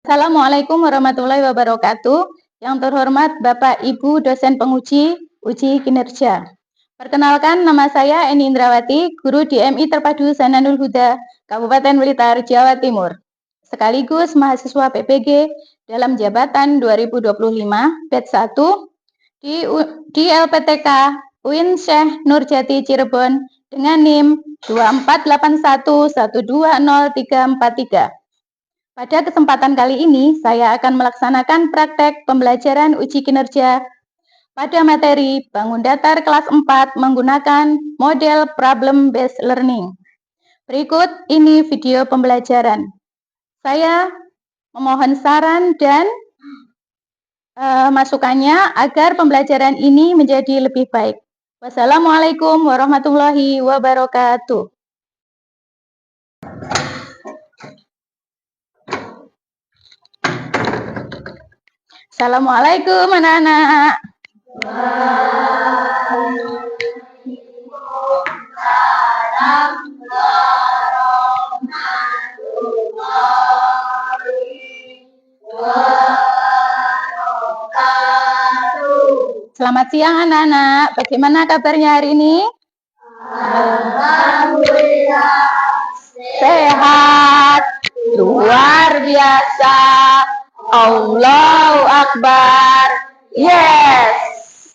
Assalamualaikum warahmatullahi wabarakatuh. Yang terhormat Bapak Ibu dosen penguji uji kinerja. Perkenalkan, nama saya Eni Indrawati, guru di MI Terpadu Sananul Huda, Kabupaten Blitar, Jawa Timur. Sekaligus mahasiswa PPG dalam jabatan 2025 batch 1 di LPTK UIN Syekh Nurjati Cirebon dengan NIM 2481120343. Pada kesempatan kali ini, saya akan melaksanakan praktek pembelajaran uji kinerja pada materi bangun datar kelas 4 menggunakan model problem based learning. Berikut ini video pembelajaran. Saya memohon saran dan masukannya agar pembelajaran ini menjadi lebih baik. Wassalamualaikum warahmatullahi wabarakatuh. Assalamualaikum anak-anak. Selamat siang anak-anak. Bagaimana kabarnya hari ini? Alhamdulillah Sehat. Luar biasa. Allahu Akbar. Yes.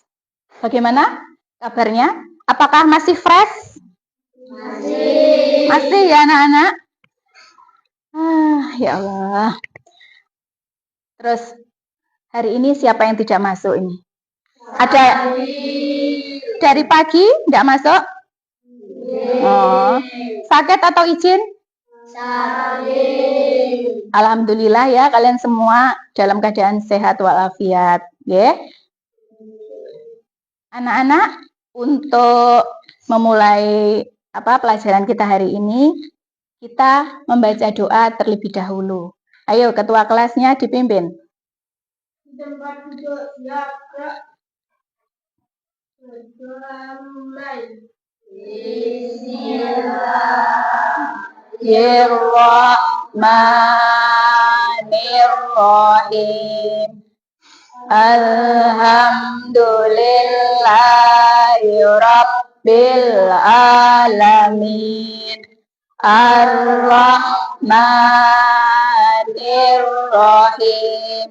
Bagaimana kabarnya? Apakah masih fresh? Masih ya anak-anak? Ya Allah. Terus hari ini siapa yang tidak masuk ini? Ada dari pagi tidak masuk? Oh, sakit atau izin? sakit. Alhamdulillah ya, kalian semua dalam keadaan sehat walafiat, ya. Anak-anak, untuk memulai pelajaran kita hari ini, kita membaca doa terlebih dahulu. Ayo, ketua kelasnya dipimpin. Tempat duduk siap, Kak. Berdoa mulai. Bismillahirrahmanirrahim. Alhamdulillahi Rabbil Alamin. Ar-Rahmanir-Rahim.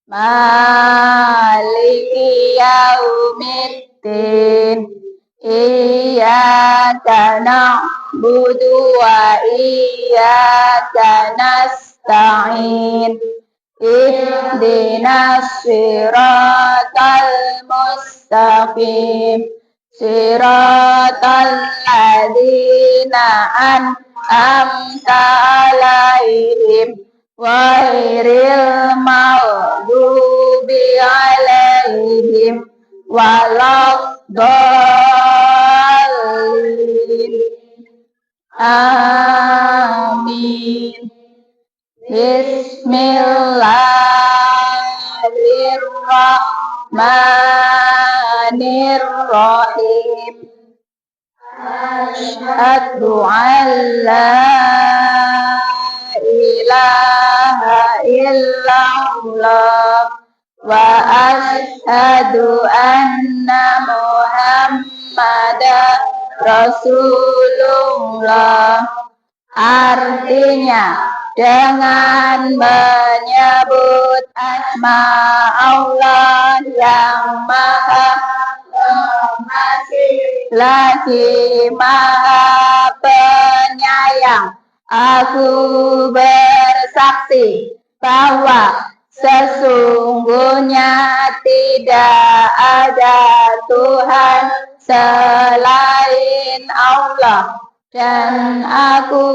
Maliki yaumiddin. Iyyaka na'budu wa iyyaka nasta'in. Ihdinas siratal mustaqim. Siratal ladzina an'amta 'alaihim ghairil maghdubi 'alaihim waladdallin. Amin. Bismillahirrahmanirrahim. Asyhadu an la ilaha illallah wa asyhadu anna Muhammadan Rasulullah. Artinya, dengan menyebut asma Allah yang maha pengasih lagi maha penyayang, aku bersaksi bahwa sesungguhnya tidak ada Tuhan selain Allah, dan aku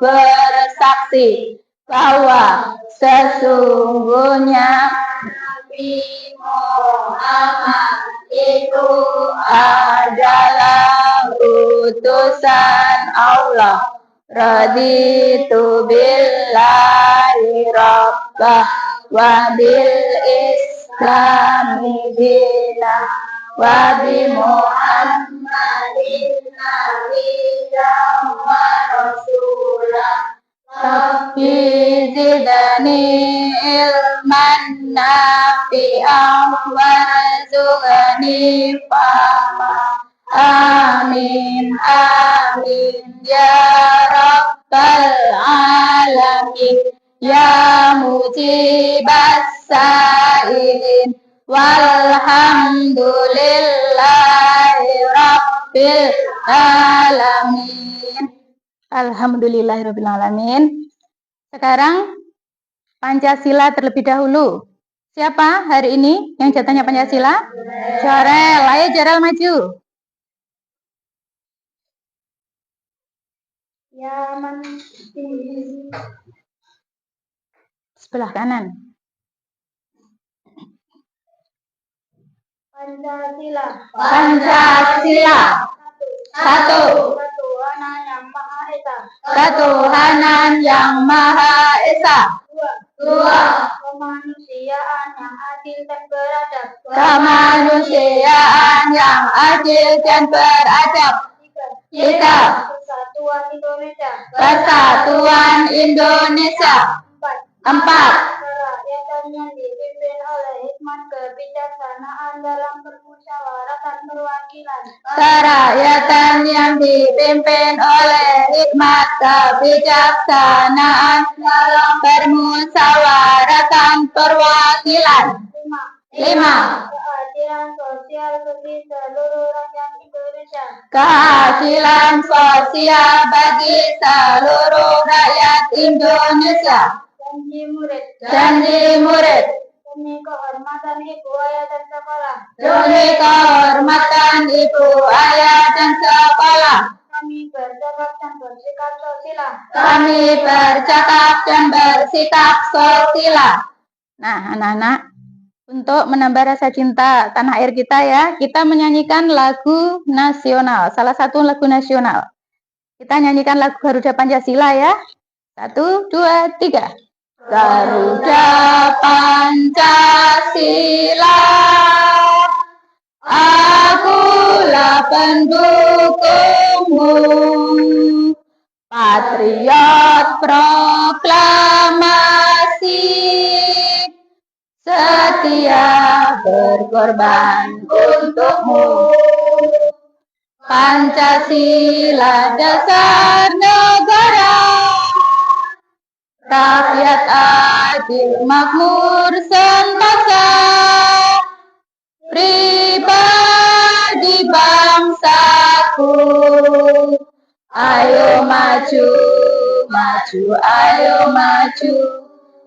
bersaksi bahwa sesungguhnya Nabi Muhammad itu adalah utusan Allah. Raditu billahi rabbah wa bil islami dinah wa bi Muhammadin nabiyyan wa rasulah Rabbi zidni ilman nafi'an warzuqni fahma. Amin amin ya rabbal alamin ya mujibas sa'ilin walhamdulillahi rabbil alamin. Alhamdulillahirabbil alamin. Sekarang Pancasila terlebih dahulu. Siapa hari ini yang jatahnya Pancasila? Jorel. Ayo Jorel maju. Ya man Sebelah kanan. Pancasila. Pancasila. Satu. Ketuhanan yang Maha Esa. Ketuhanan yang Maha Esa. Dua. Kemanusiaan yang adil dan beradab. Kemanusiaan yang adil dan beradab. Tiga. Persatuan Indonesia. Persatuan Indonesia. Empat. Kerakyatan yang dipimpin oleh hikmat kebijaksanaan dalam permusyawaratan perwakilan. Kerakyatan yang dipimpin oleh hikmat kebijaksanaan dalam permusyawaratan perwakilan. Lima. Keadilan sosial bagi seluruh rakyat Indonesia. Keadilan sosial bagi seluruh rakyat Indonesia. Janji murid. Janji murid. Demi kehormatan ibu ayah dan sekolah. Demi kehormatan ibu ayah dan sekolah. Kami bercakap dan bersikap sosial. Kami bercakap dan bersikap sosial. Nah, anak-anak, untuk menambah rasa cinta tanah air kita ya, kita menyanyikan lagu nasional, salah satu lagu nasional. Kita nyanyikan lagu Garuda Pancasila ya. 1, 2, 3. Garuda Pancasila, akulah pendukungmu, patriot proklamasi, setia berkorban untukmu. Pancasila dasar negara, rakyat adil makmur sentosa, pribadi bangsaku. Ayo maju, maju, ayo maju,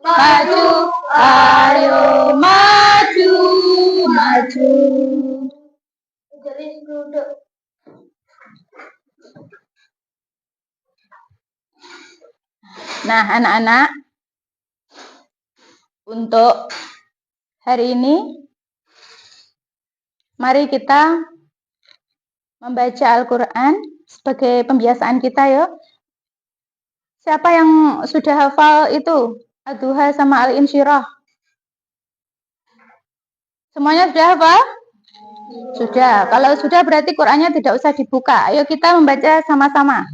maju, ayo maju, maju. Jadi duduk. Nah, anak-anak, untuk hari ini, mari kita membaca Al-Quran sebagai pembiasaan kita ya. Siapa yang sudah hafal itu? Ad-Duha sama Al-Insyirah? Semuanya sudah hafal? Sudah. Kalau sudah berarti Qurannya tidak usah dibuka. Ayo kita membaca sama-sama.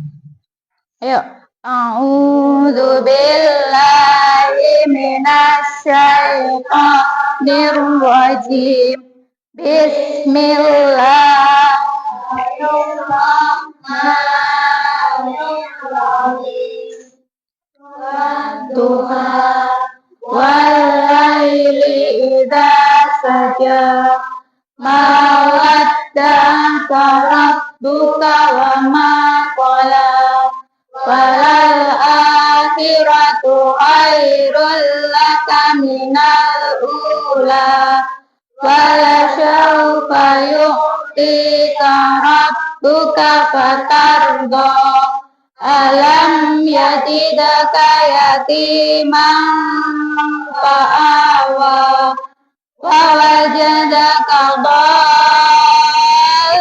Ayo. A'udzu billahi minasyaitonir rajim. Bismillahirrahmanirrahim. Wadduha wal laili idza saja, ma wadda'aka rabbuka wa ma qala, walal akhiratu khairul laka minal ula, wala syaufa yu'tika rabbuka fatarda, alam yatidaka yatiman fa'awa, wa wajadaka dhallan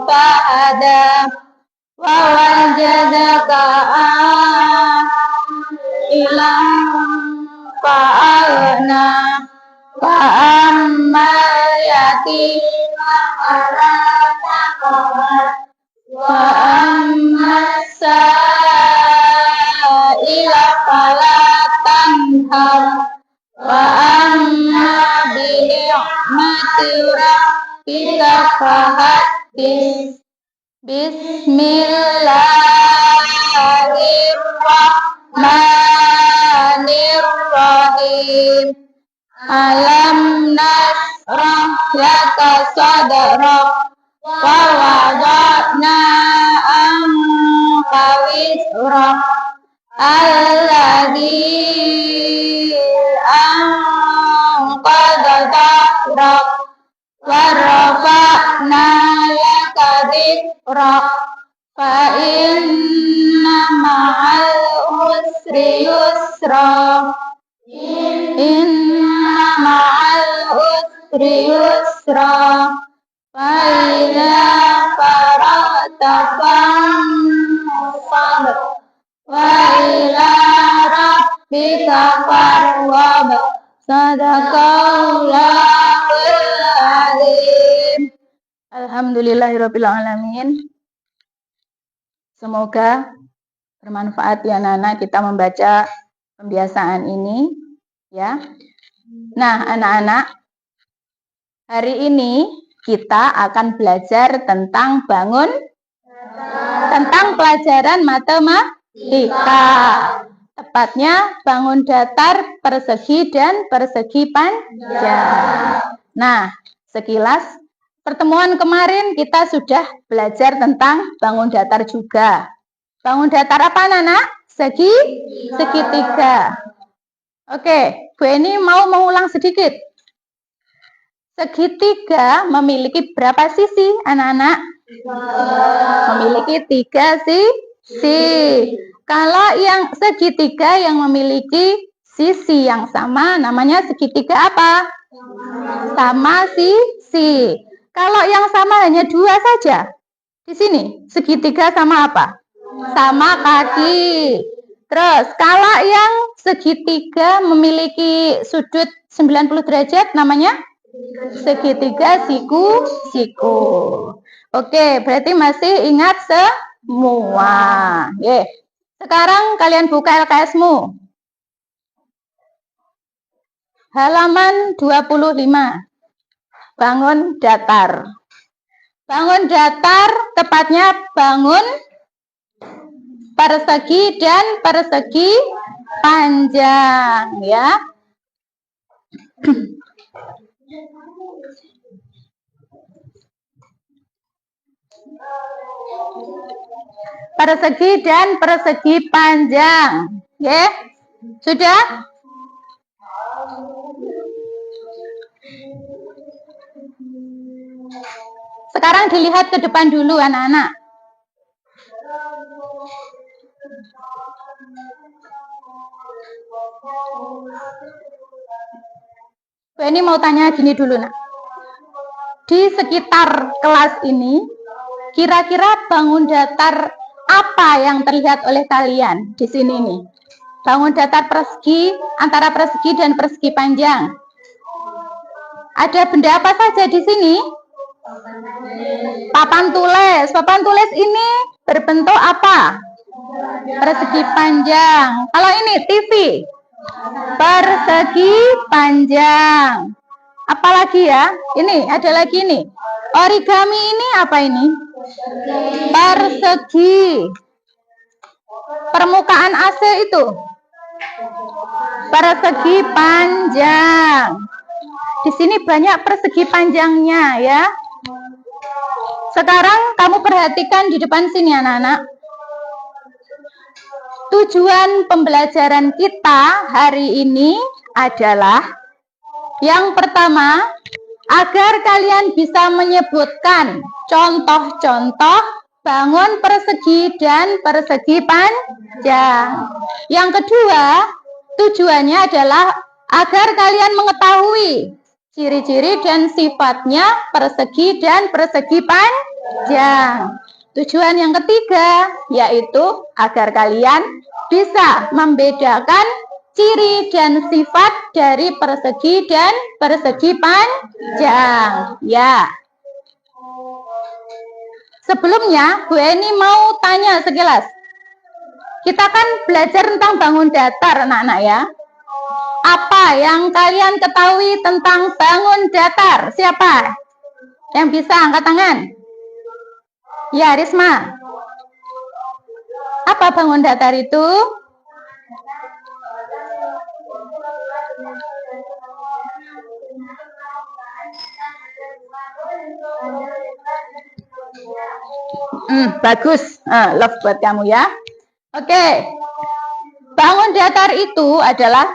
fahada, wa wajadaka ilang fa'agna, fa'ammal yatima fala taqhar, wa ammas fala tanhar wa amma bi ni'mati rabbika fahaddits. Bismillahirrahmanirrahim. Alam nasrah laka sadrak wa wada'na anka wisrak alladzi anqadha dhahrak wa rafa'na laka dhikrak fa inna ma'al usri yusra inna ma'al usri yusra fa idza faragta fansab wa ila rabbika farghab. Sadaqallahul azim. Alhamdulillahirabbil alamin. Semoga bermanfaat ya anak-anak kita membaca pembiasaan ini ya. Nah, anak-anak, hari ini kita akan belajar tentang tentang pelajaran matematika. Tepatnya bangun datar, persegi dan persegi panjang. Nah, sekilas pertemuan kemarin kita sudah belajar tentang bangun datar juga. Bangun datar apa anak-anak? Segitiga. Oke, Bu Eni mau mengulang sedikit. Segitiga memiliki berapa sisi anak-anak? Memiliki 3 sisi. Kalau yang segitiga yang memiliki sisi yang sama namanya segitiga apa? Sama sisi. Kalau yang sama hanya 2 saja. Di sini segitiga sama apa? Sama kaki. Terus kalau yang segitiga memiliki sudut 90 derajat namanya segitiga siku. Oke, berarti masih ingat semua. Sekarang kalian buka LKS-mu. Halaman 25. Bangun datar. Bangun datar tepatnya bangun persegi dan persegi panjang ya. Persegi dan persegi panjang. Ya. Sudah? Sekarang dilihat ke depan dulu anak-anak. Ini mau tanya gini dulu nak. Di sekitar kelas ini, kira-kira bangun datar apa yang terlihat oleh kalian di sini nih? Bangun datar persegi, antara persegi dan persegi panjang. Ada benda apa saja di sini? Papan tulis. Papan tulis ini berbentuk apa? Persegi panjang. Kalau ini TV, persegi panjang. Apalagi ya? Ini ada lagi nih. Origami ini apa ini? Persegi. Permukaan AC itu persegi panjang. Di sini banyak persegi panjangnya ya. Sekarang kamu perhatikan di depan sini anak-anak. Tujuan pembelajaran kita hari ini adalah yang pertama, agar kalian bisa menyebutkan contoh-contoh bangun persegi dan persegi panjang. Yang kedua, tujuannya adalah agar kalian mengetahui ciri-ciri dan sifatnya persegi dan persegi panjang. Tujuan yang ketiga yaitu agar kalian bisa membedakan ciri dan sifat dari persegi dan persegi panjang. Ya. Sebelumnya Bu Eni mau tanya sekilas. Kita kan belajar tentang bangun datar, anak-anak ya. Apa yang kalian ketahui tentang bangun datar? Siapa yang bisa angkat tangan? Ya, Risma. Apa bangun datar itu? Bagus. Love buat kamu ya. Oke. Bangun datar itu adalah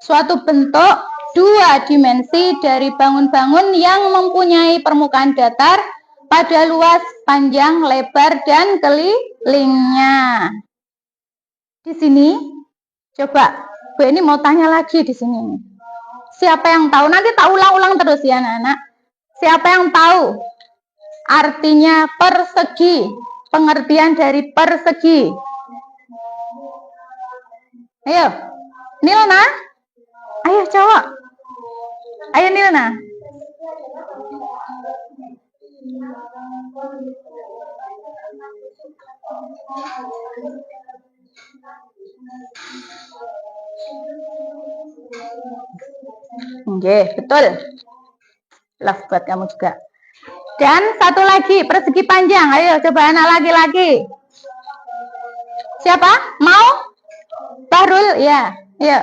suatu bentuk dua dimensi dari bangun-bangun yang mempunyai permukaan datar pada luas, panjang, lebar, dan kelilingnya. Di sini, coba Bu ini mau tanya lagi di sini. Siapa yang tahu? Nanti tak ulang-ulang terus ya anak-anak. Siapa yang tahu artinya persegi? Pengertian dari persegi. Ayo, Nilna. Ayo cowok. Ayo Nilna. Oke, betul. Love buat kamu juga. Dan satu lagi, persegi panjang. Ayo coba anak laki-laki. Siapa? Mau? Bahrul? Ya, ayo.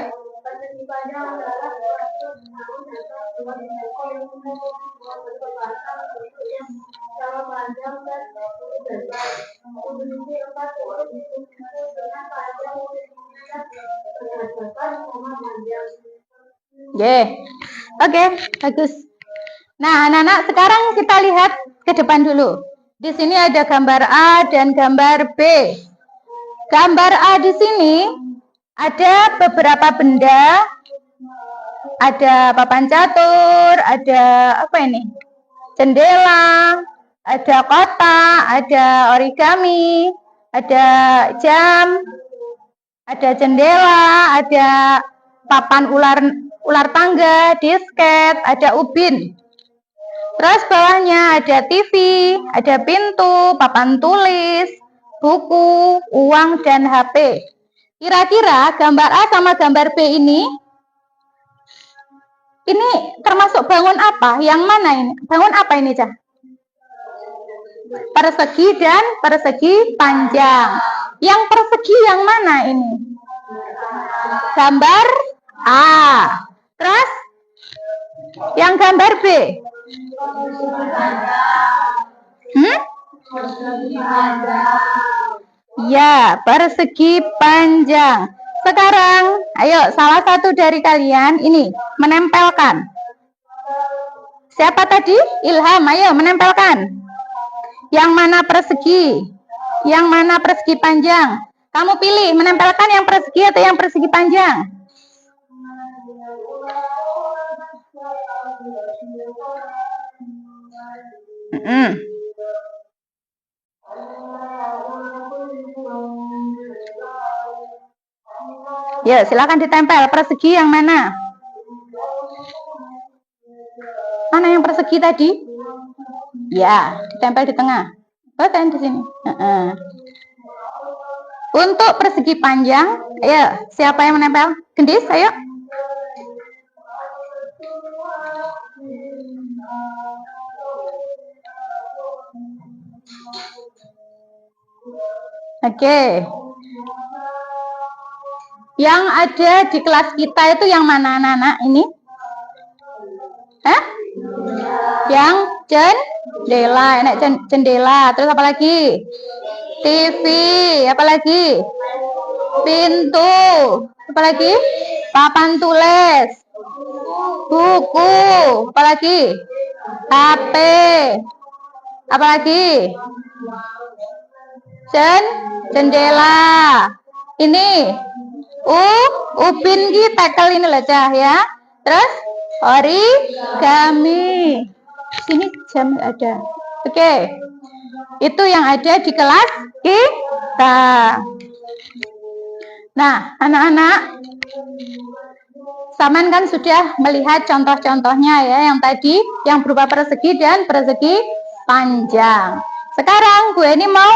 Oke, bagus. Nah, anak-anak, sekarang kita lihat ke depan dulu. Di sini ada gambar A dan gambar B. Gambar A di sini ada beberapa benda. Ada papan catur, ada apa ini? Jendela, ada kotak, ada origami, ada jam, ada jendela, ada papan ular tangga, disket, ada ubin. Terus bawahnya ada TV, ada pintu, papan tulis, buku, uang, dan HP. Kira-kira gambar A sama gambar B ini termasuk bangun apa? Yang mana ini? Bangun apa ini, Cah? Persegi dan persegi panjang. Yang persegi yang mana ini? Gambar A. Terus yang gambar B? Ya, persegi panjang. Sekarang, ayo salah satu dari kalian ini menempelkan. Siapa tadi? Ilham, ayo menempelkan. Yang mana persegi? Yang mana persegi panjang? Kamu pilih menempelkan yang persegi atau yang persegi panjang? Ya, silakan ditempel. Persegi yang mana? Mana yang persegi tadi? Ya, ditempel di tengah. Bagian di sini. Untuk persegi panjang, ayo, siapa yang menempel? Gendis, ayo. Oke. Yang ada di kelas kita itu yang mana anak-anak ini? Yang jendela, enak jendela. Terus apa lagi? TV, apa lagi? Pintu, apa lagi? Papan tulis, buku, apa lagi? HP, apa lagi? Jendela. Ini ubin kita kali ini lah Cah ya. Terus origami. Sini jam ada. Oke. Itu yang ada di kelas kita. Nah, anak-anak, Saman kan sudah melihat contoh-contohnya ya, yang tadi yang berupa persegi dan persegi panjang. Sekarang gue ini mau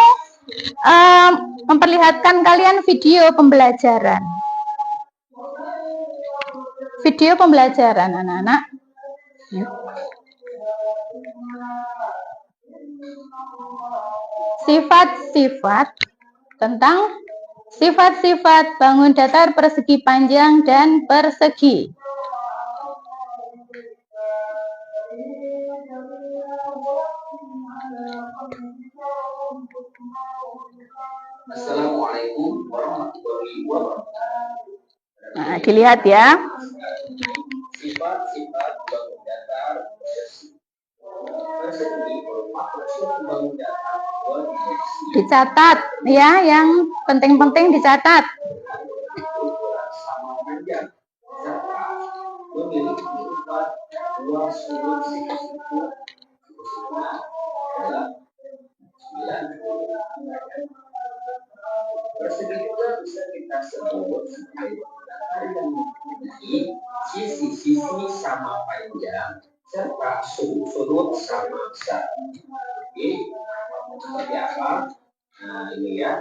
memperlihatkan kalian video pembelajaran. Video pembelajaran anak-anak. Sifat-sifat tentang sifat-sifat bangun datar persegi panjang dan persegi. Assalamualaikum warahmatullahi wabarakatuh. Nah, dilihat ya. Sifat-sifat bangun datar persegi merupakan suatu bangun datar dua dimensi. Dicatat ya, yang penting-penting dicatat. Sama panjang serta memiliki dua sudut siku-siku adalah 9. Persegi juga bisa kita sebut sebagai datar yang memiliki sisi-sisi sama panjang serta sudut-sudut sama besar. Jadi seperti apa? Nah ini ya.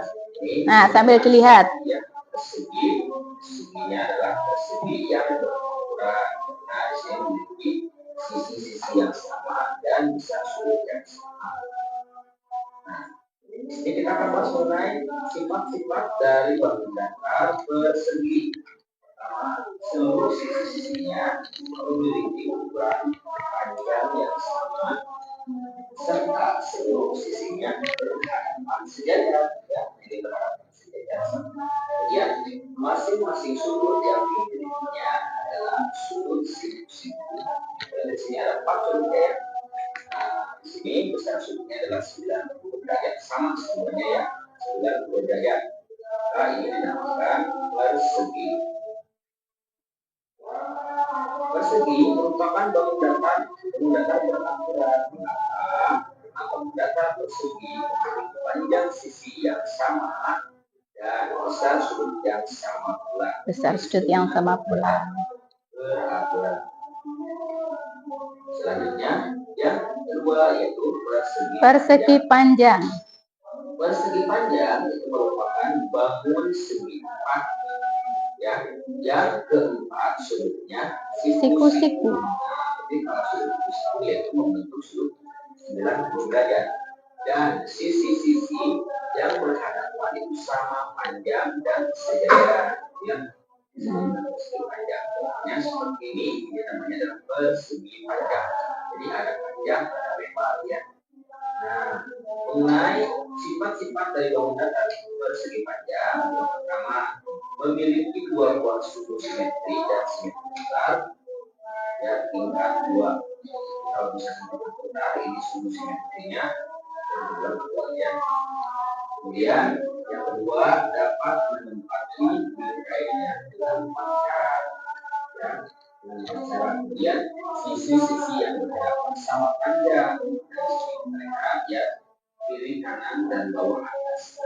Nah sambil dilihat. Ya, seginya adalah persegi yang berukuran. Nah di sini memiliki sisi-sisi yang sama dan bisa sudut yang sama. Nah, di sini kita akan bahas mengenai sifat-sifat dari bangun datar persegi. Pertama, seluruh sisi-sisinya memiliki ukuran panjang yang sama serta seluruh sisinya berhadapan sejajar. Ya, ini berhadapan sejajar. Kemudian masing-masing sudut yang dimilikinya adalah sudut siku-siku. Di sini ada 4 sudut ya. Nah, di sini besar sudutnya adalah 90 derajat, sama semuanya ya, 90 derajat. Nah, ini dinamakan persegi. Persegi merupakan bangun datar beraturan. Mengapa? Bangun datar persegi memiliki panjang sisi yang sama dan besar sudut yang sama pula. Besar sudut yang sama pula. Beraturan. Selanjutnya, yang kedua yaitu persegi panjang. Persegi panjang itu merupakan bangun segi empat, ya. Yang keempat sudutnya siku-siku. Jadi kalau sudut siku yaitu membentuk sudut 90 derajat dan sisi-sisi yang berhadapan itu sama panjang dan sejajar, ya. Persegi panjang bentuknya seperti ini namanya adalah persegi panjang. Jadi ada panjang, ada lebar, ya. Nah, mengenai sifat-sifat dari bangun datar persegi panjang, yang pertama memiliki dua buah sudut simetri dan simetri besar, ya, tingkat 2. Kalau misalkan kita putar ini sudut simetrinya ya. Kemudian yang kedua dapat menempati bingkainya dengan cara, ya. Kemudian sisi-sisi yang berhadapan sama panjang dan sisi mereka, ya, kiri kanan dan bawah atas.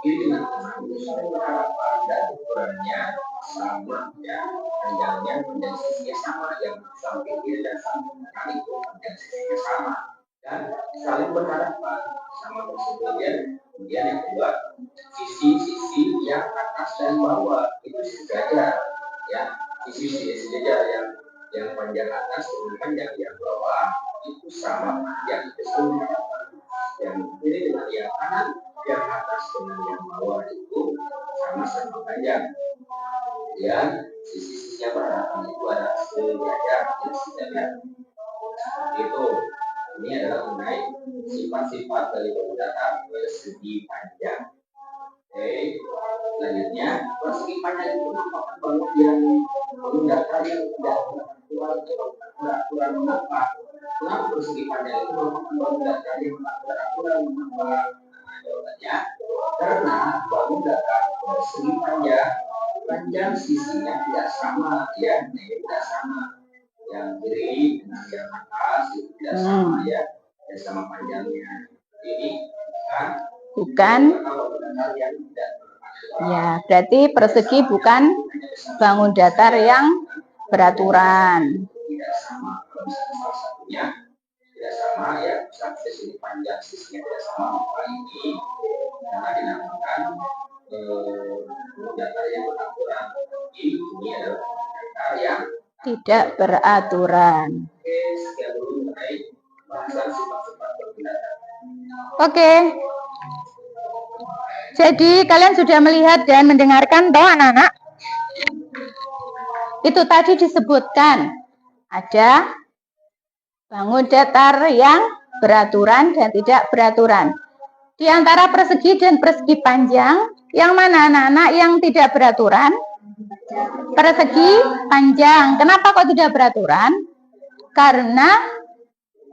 Kiri dengan kanan itu saling berhadapan dan ukurannya sama, ya. Panjangnya sisinya sama, yang samping kiri dan samping kanan itu panjang sisinya sama dan saling berhadapan sama tersebut, ya. Kemudian yang kedua sisi-sisi yang atas dan bawah itu sejajar, ya. Sisi sejajar yang panjang atas dengan panjang yang bawah itu sama panjang, itu sama. Yang kiri dengan yang kanan, yang atas dengan yang bawah itu sama-sama panjang. Dan sisi-sisinya berhadapan itu ada sejajar, ya, sejajar. Itu ini adalah mengenai sifat-sifat dari bangun datar persegi panjang. Oke, selanjutnya persegi panjang itu merupakan bangun datar yang tidak beraturan. Mengapa? Mengapa persegi panjang itu merupakan bangun datar yang tidak beraturan? Mengapa? Nah, jawabannya karena bangun datar persegi panjang sisinya tidak sama, ya, tidak sama. Yang kiri dengan yang atas itu tidak sama, ya, tidak sama panjangnya. Ini bukan yang tidak. Ya, berarti persegi bukan bangun datar yang beraturan. Tidak sama. Kalau misalnya salah satunya tidak tidak sama ya, misalnya sisi panjang sisinya tidak sama maka ini karena dinamakan datar yang beraturan. Ini adalah datar yang tidak beraturan. Oke, sekian dulu mengenai bahasan sifat-sifat perbudakan. Oke. Jadi kalian sudah melihat dan mendengarkan toh anak-anak? Itu tadi disebutkan ada bangun datar yang beraturan dan tidak beraturan. Di antara persegi dan persegi panjang, yang mana anak-anak yang tidak beraturan? Persegi panjang. Kenapa kok tidak beraturan? Karena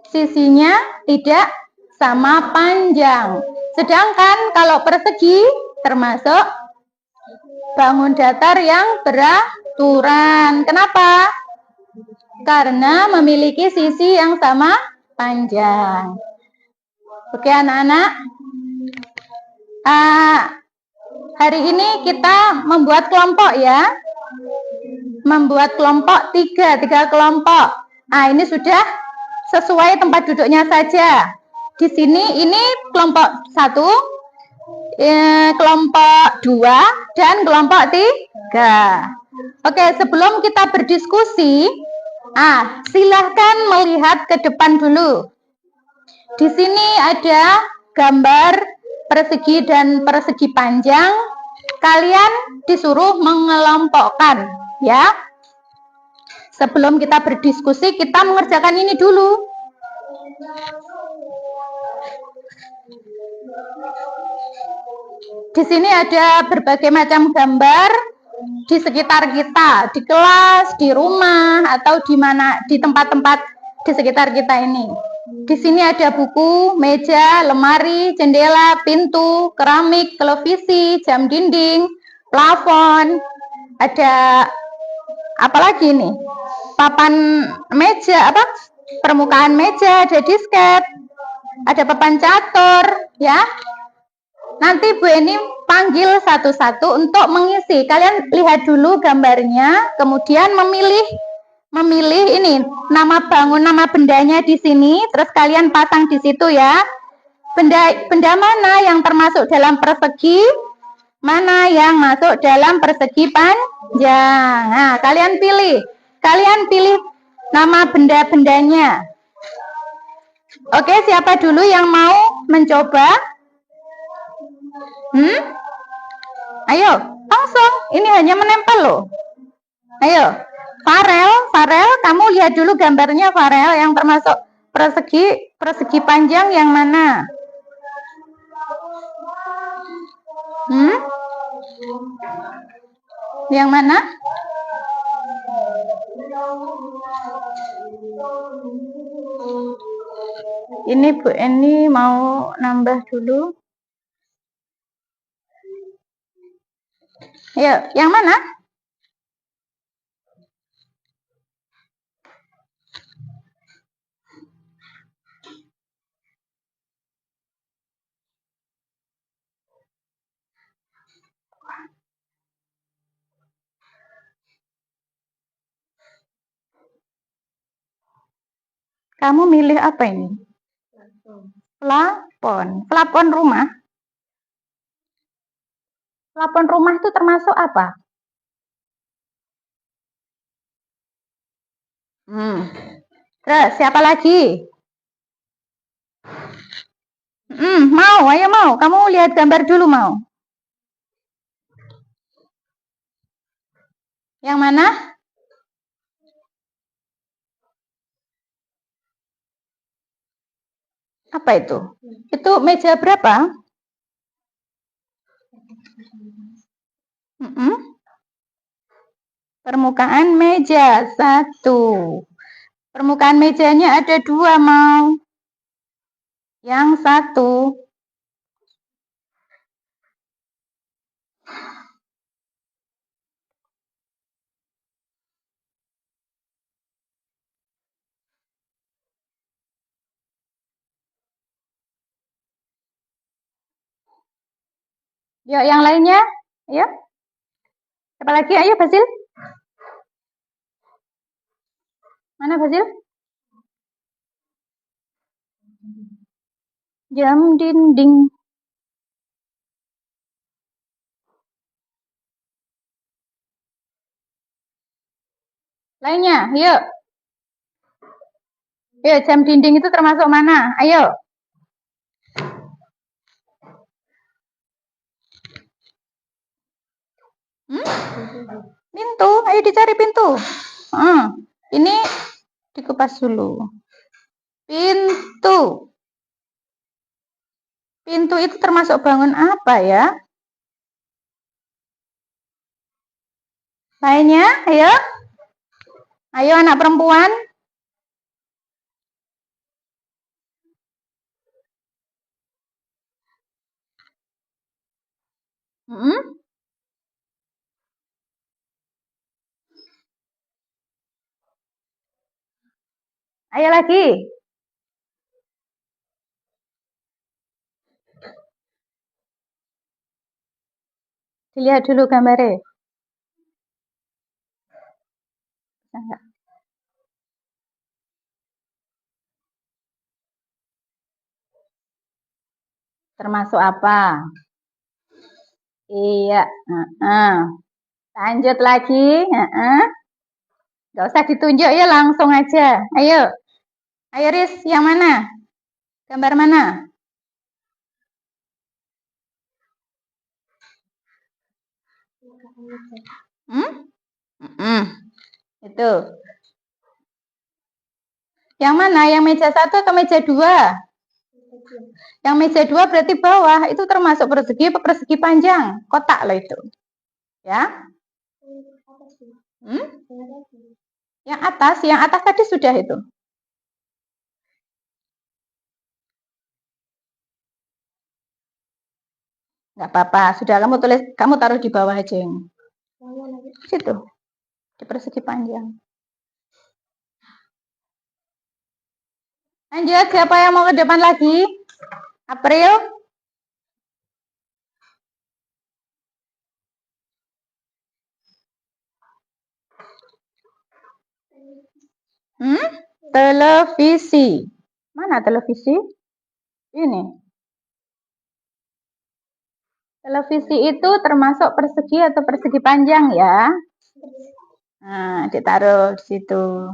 sisinya tidak sama panjang. Sedangkan kalau persegi termasuk bangun datar yang beraturan. Kenapa? Karena memiliki sisi yang sama panjang. Oke anak-anak. Hari ini kita membuat kelompok ya. Membuat kelompok tiga kelompok. Ini sudah sesuai tempat duduknya saja. Di sini ini kelompok 1, kelompok 2, dan kelompok 3. Oke, sebelum kita berdiskusi, silahkan melihat ke depan dulu. Di sini ada gambar persegi dan persegi panjang. Kalian disuruh mengelompokkan, ya. Sebelum kita berdiskusi, kita mengerjakan ini dulu. Di sini ada berbagai macam gambar di sekitar kita, di kelas, di rumah, atau di mana, di tempat-tempat di sekitar kita ini. Di sini ada buku, meja, lemari, jendela, pintu, keramik, televisi, jam dinding, plafon. Ada apa lagi nih? Papan meja, permukaan meja, ada disket, ada papan catur, ya. Nanti Bu Eni panggil satu-satu untuk mengisi. Kalian lihat dulu gambarnya, kemudian memilih ini nama bangun, nama bendanya di sini, terus kalian pasang di situ ya. Benda mana yang termasuk dalam persegi, mana yang masuk dalam persegi panjang. Nah, kalian pilih nama benda-bendanya. Oke, siapa dulu yang mau mencoba? Ayo, langsung. Ini hanya menempel loh. Ayo, Farel, kamu lihat dulu gambarnya Farel yang termasuk persegi panjang yang mana? Yang mana? Ini Bu Eni mau nambah dulu. Ayo, yang mana? Kamu milih apa ini? Plafon rumah. Plafon rumah itu termasuk apa? Terus siapa lagi? Ayo mau. Kamu lihat gambar dulu mau. Yang mana? Apa itu? Itu meja berapa? Permukaan meja 1. Permukaan mejanya ada 2 mau. Yang 1. Yuk yang lainnya. Ayo. Siapa lagi? Ayo Basil. Mana Basil? Jam dinding. Lainnya, yuk. Yuk, jam dinding itu termasuk mana? Ayo. Pintu, ayo dicari pintu. Ini dikupas dulu. Pintu. Pintu itu termasuk bangun apa ya? Lainnya, ayo. Ayo anak perempuan. Ayo lagi. Dilihat dulu gambarnya. Enggak. Termasuk apa? Iya. Lanjut lagi. Gak usah ditunjuk ya, langsung aja. Ayo. Ayo Riz, yang mana? Gambar mana? Itu. Yang mana? Yang meja 1 atau meja 2? Yang meja 2 berarti bawah. Itu termasuk persegi apa persegi panjang? Kotak loh itu. Ya? Yang atas tadi sudah itu. Nggak apa-apa, sudah kamu tulis, kamu taruh di bawah aja yang situ, di persegi panjang. Lanjut, siapa yang mau ke depan lagi? April? Televisi. Mana televisi? Ini. Televisi itu termasuk persegi atau persegi panjang ya? Nah, ditaruh di situ.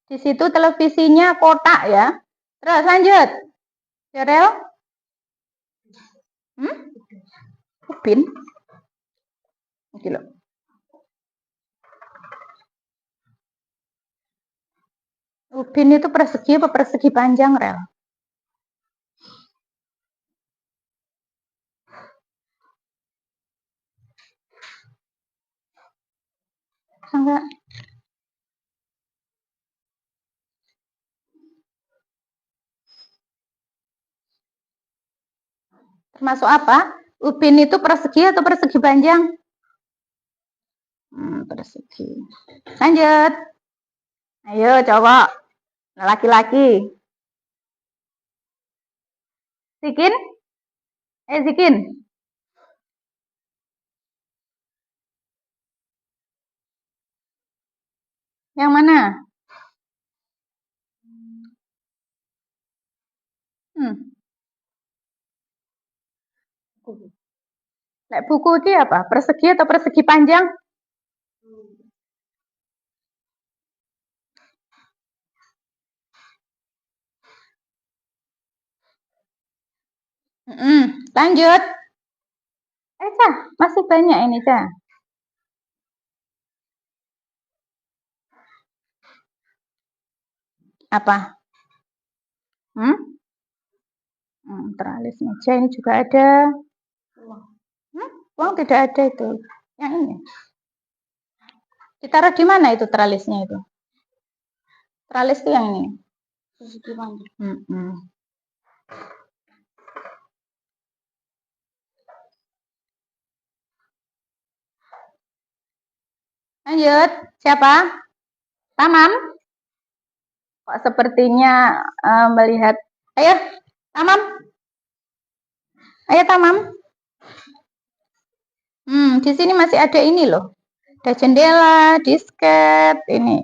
Di situ televisinya kotak ya. Terus lanjut. Cerel? Upin? Ini loh. Upin itu persegi apa persegi panjang, Rel? Enggak. Termasuk apa? Upin itu persegi atau persegi panjang? Persegi. Lanjut. Ayo cowok. Laki-laki. Zikin? Zikin. Yang mana? Lek buku itu apa? Persegi atau persegi panjang? Lanjut. Cah, masih banyak ini, Cah. Apa? Teralis meja ini juga ada. Uang tidak ada itu. Yang ini. Ditaruh di mana itu teralisnya itu? Teralis itu yang ini. Lanjut. Siapa? Tamam? Kok sepertinya melihat. Ayo, Tamam. Ayo, Tamam. Di sini masih ada ini loh. Ada jendela, disket, ini.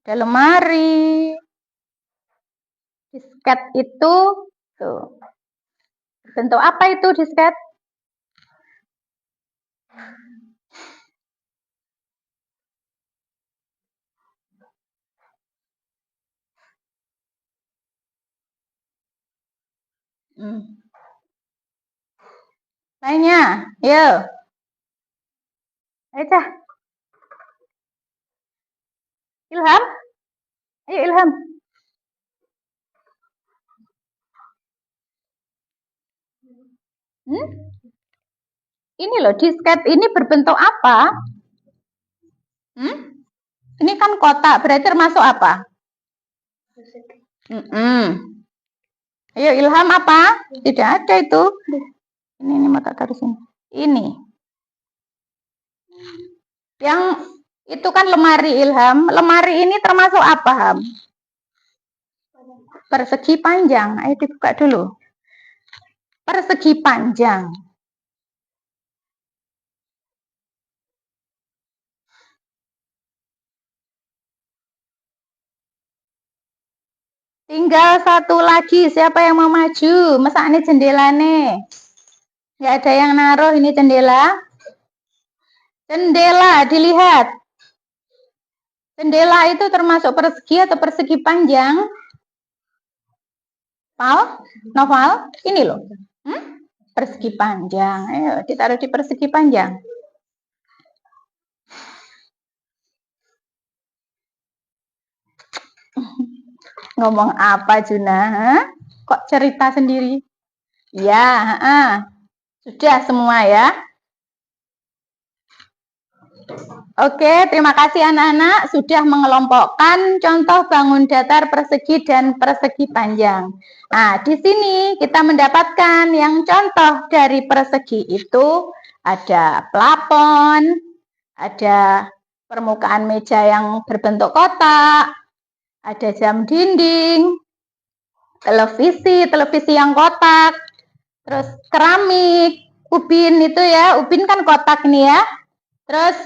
Ada lemari. Disket itu, tuh. Bentuk apa itu disket? Lainnya, yuk. Ayo, Cah. Ilham? Ayo, Ilham. Ini loh, disket ini berbentuk apa? Ini kan kotak, berarti termasuk apa? Ayo, Ilham apa? Tidak ada itu. Ini mau tak taruh sini. Ini. Yang itu kan lemari, Ilham. Lemari ini termasuk apa, Ham? Persegi panjang. Ayo dibuka dulu. Persegi panjang. Tinggal satu lagi. Siapa yang mau maju? Masa ini jendela nih? Nggak ada yang naruh ini jendela. Jendela, dilihat. Jendela itu termasuk persegi atau persegi panjang? Noval, ini loh. Persegi panjang. Ayo ditaruh di persegi panjang. Ngomong apa, Juna? Kok cerita sendiri? Ya, sudah semua ya. Oke, terima kasih anak-anak sudah mengelompokkan contoh bangun datar persegi dan persegi panjang. Nah, di sini kita mendapatkan yang contoh dari persegi itu ada plafon, ada permukaan meja yang berbentuk kotak, ada jam dinding, televisi yang kotak, terus keramik, ubin itu ya, ubin kan kotak ini ya. Terus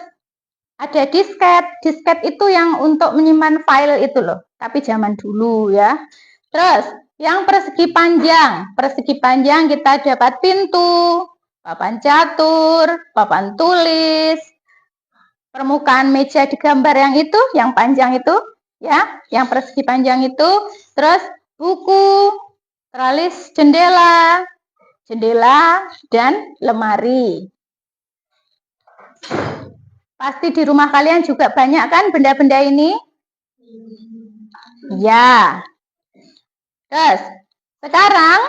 ada disket itu yang untuk menyimpan file itu loh, tapi zaman dulu ya. Terus yang persegi panjang kita dapat pintu, papan catur, papan tulis, permukaan meja digambar yang itu, yang panjang itu ya, yang persegi panjang itu, terus buku, teralis jendela dan lemari. Pasti di rumah kalian juga banyak kan benda-benda ini? Ya. Terus, sekarang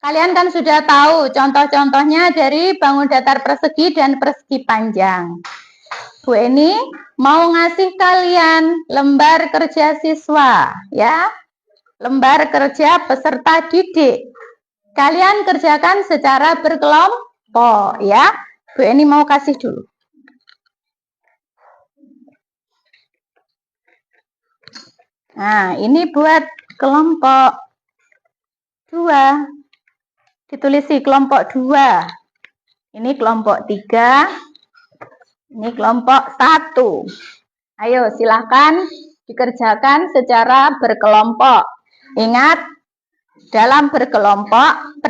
kalian kan sudah tahu contoh-contohnya dari bangun datar persegi dan persegi panjang. Bu Eni mau ngasih kalian lembar kerja siswa, ya. Lembar kerja peserta didik. Kalian kerjakan secara berkelompok, ya. Bu Eni mau kasih dulu. Nah, ini buat kelompok 2. Ditulisi kelompok 2. Ini kelompok 3. Ini kelompok 1. Ayo, silahkan dikerjakan secara berkelompok. Ingat, dalam berkelompok,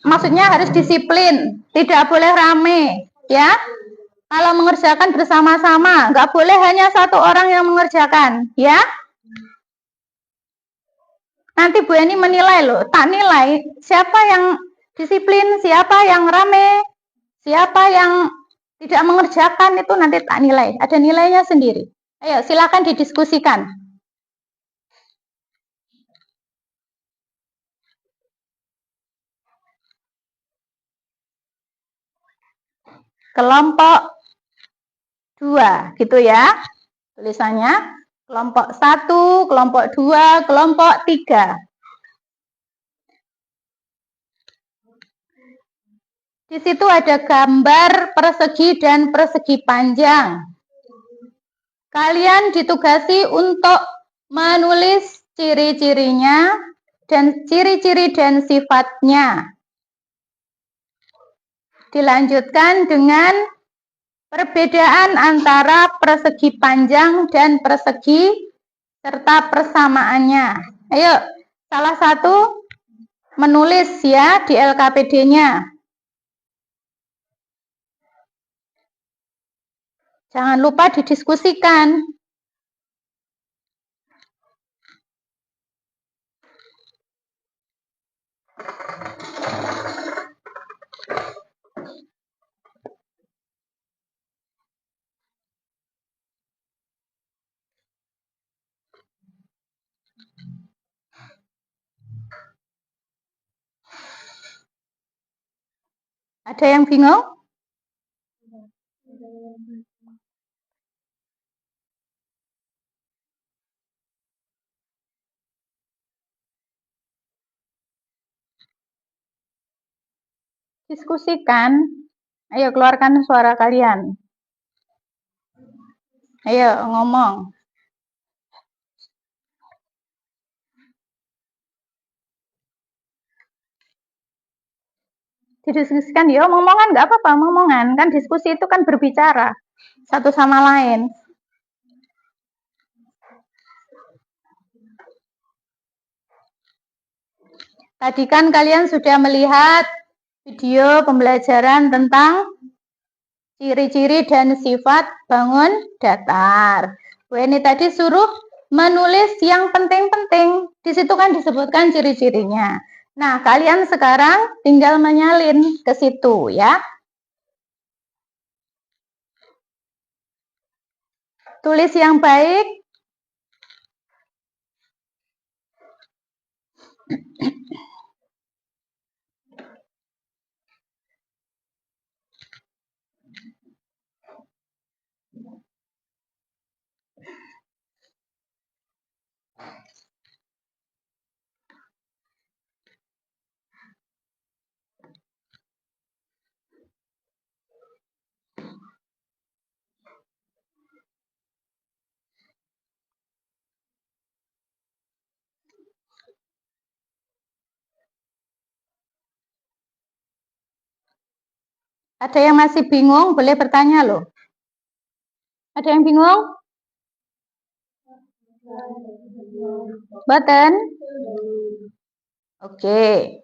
maksudnya harus disiplin, tidak boleh rame, ya. Kalau mengerjakan bersama-sama, nggak boleh hanya satu orang yang mengerjakan, ya. Nanti Bu Eni menilai loh, tak nilai siapa yang disiplin, siapa yang rame, siapa yang tidak mengerjakan, itu nanti tak nilai, ada nilainya sendiri. Ayo, silakan didiskusikan. Kelompok 2, gitu ya. Tulisannya kelompok 1, kelompok 2, kelompok 3. Di situ ada gambar persegi dan persegi panjang. Kalian ditugasi untuk menulis ciri-cirinya dan ciri-ciri dan sifatnya. Dilanjutkan dengan perbedaan antara persegi panjang dan persegi serta persamaannya. Ayo, salah satu menulis ya di LKPD-nya. Jangan lupa didiskusikan. Ada yang bingung? Diskusikan. Ayo keluarkan suara kalian. Ayo ngomong. Didiskusikan ya, ngomongan nggak apa-apa, ngomongan kan diskusi itu kan berbicara satu sama lain. Tadi kan kalian sudah melihat video pembelajaran tentang ciri-ciri dan sifat bangun datar. Ini tadi suruh menulis yang penting-penting. Di situ kan disebutkan ciri-cirinya. Nah, kalian sekarang tinggal menyalin ke situ ya. Tulis yang baik. Ada yang masih bingung, boleh bertanya loh. Ada yang bingung? Boten? Oke.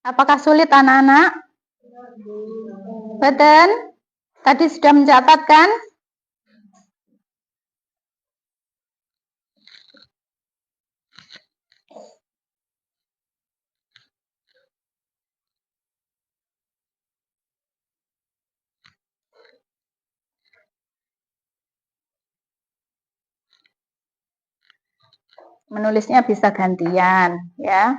Apakah sulit anak-anak? Boten? Tadi sudah mencatat kan? Menulisnya bisa gantian ya.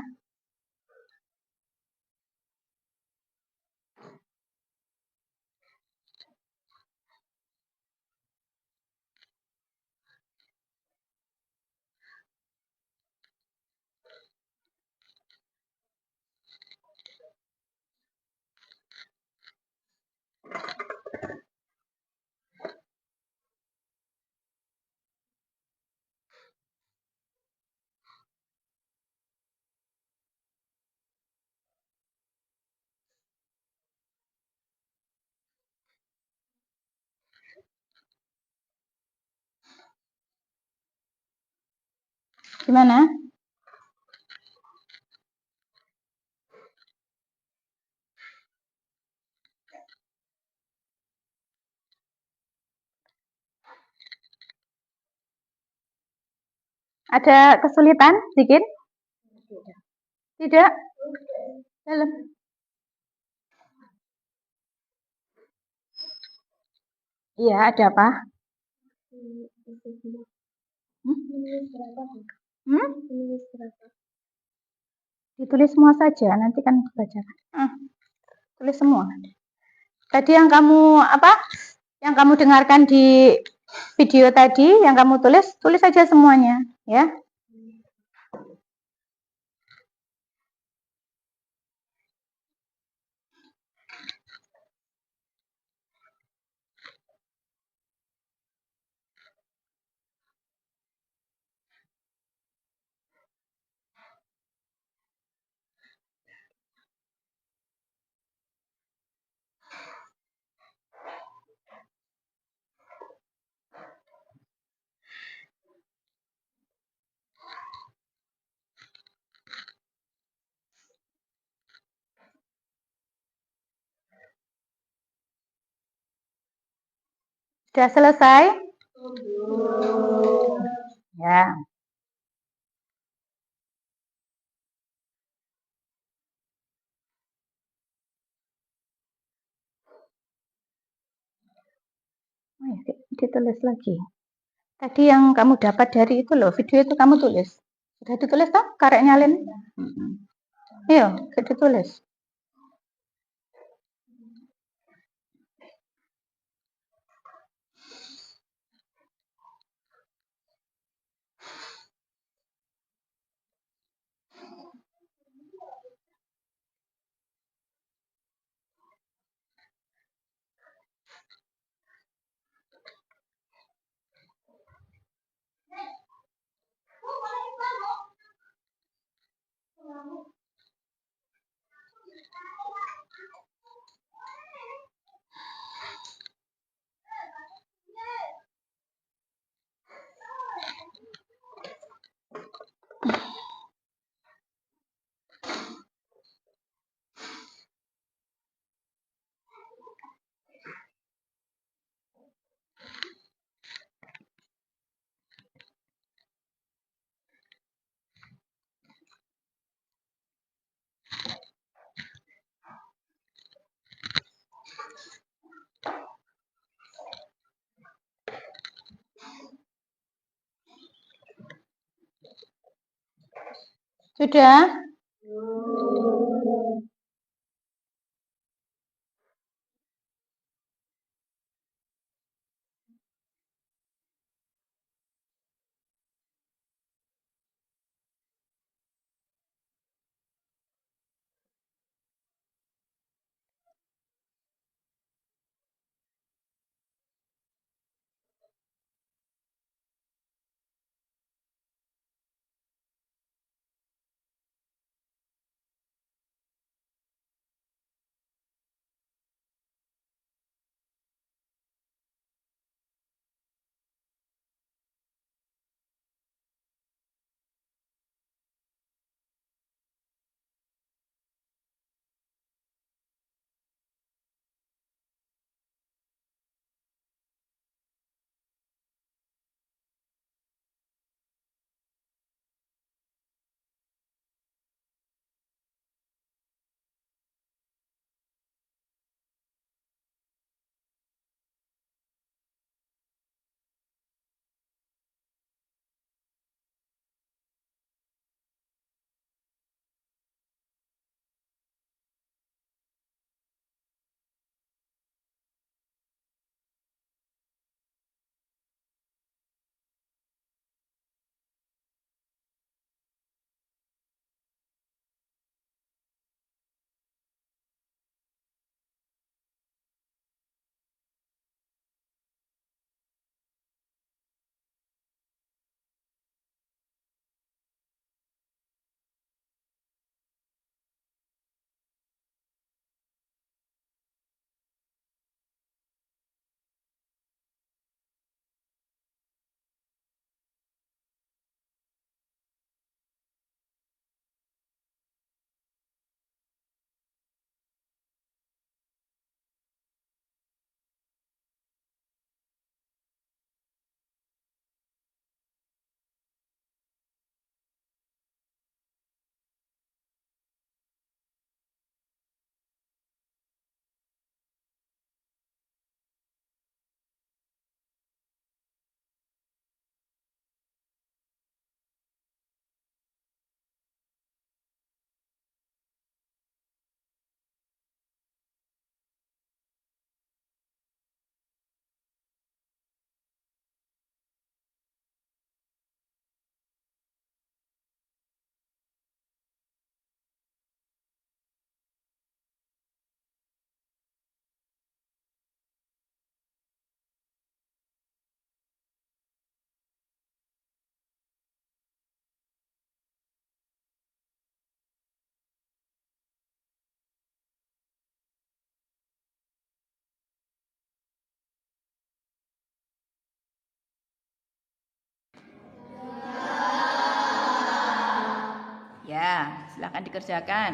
Gimana? Ada kesulitan sedikit? Tidak? Dalam. Iya, ada apa? Menulis berapa, Bu? Menulis berapa? Ditulis semua saja, nanti kan dibacakan. Tulis semua. Tadi yang kamu Yang kamu dengarkan di video tadi, yang kamu tulis saja semuanya, ya. Sudah selesai? Ya. Ditulis lagi. Tadi yang kamu dapat dari itu loh, video itu kamu tulis. Sudah ditulis toh? Karek nyalin. Iya, ditulis. Sudah? silakan dikerjakan.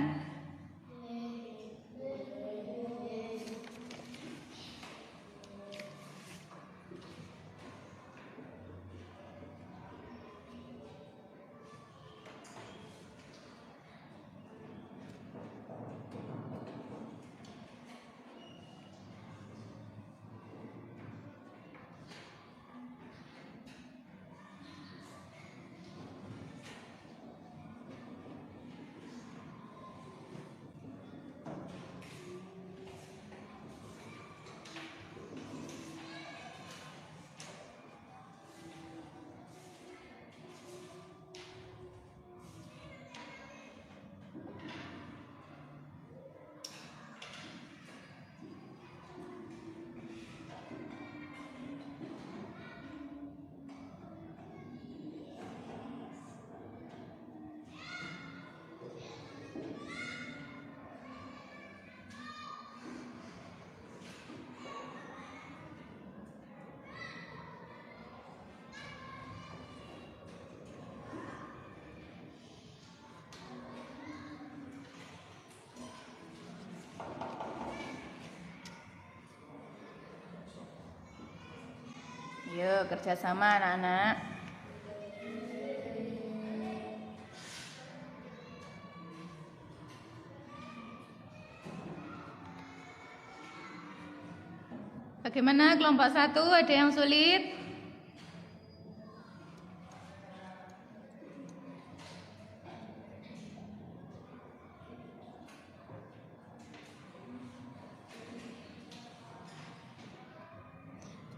Yuk kerjasama anak-anak. Bagaimana kelompok 1? Ada yang sulit?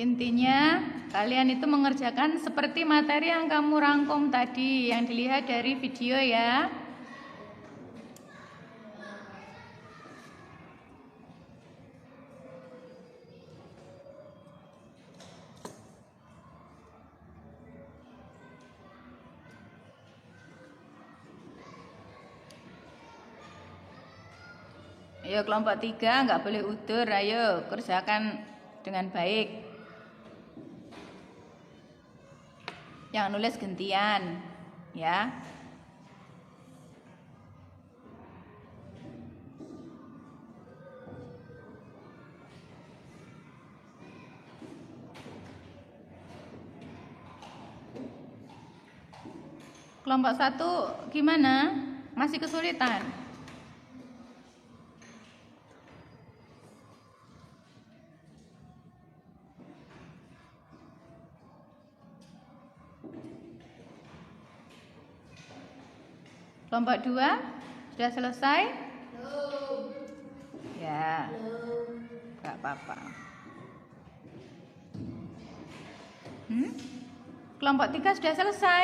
Intinya kalian itu mengerjakan seperti materi yang kamu rangkum tadi, yang dilihat dari video ya. Ayo kelompok 3 nggak boleh udur, ayo kerjakan dengan baik. Yang nulis gantian ya. Kelompok 1 gimana? Masih kesulitan? Kelompok 2 sudah selesai? Belum. Ya. Belum. Gak apa-apa. Kelompok 3 sudah selesai?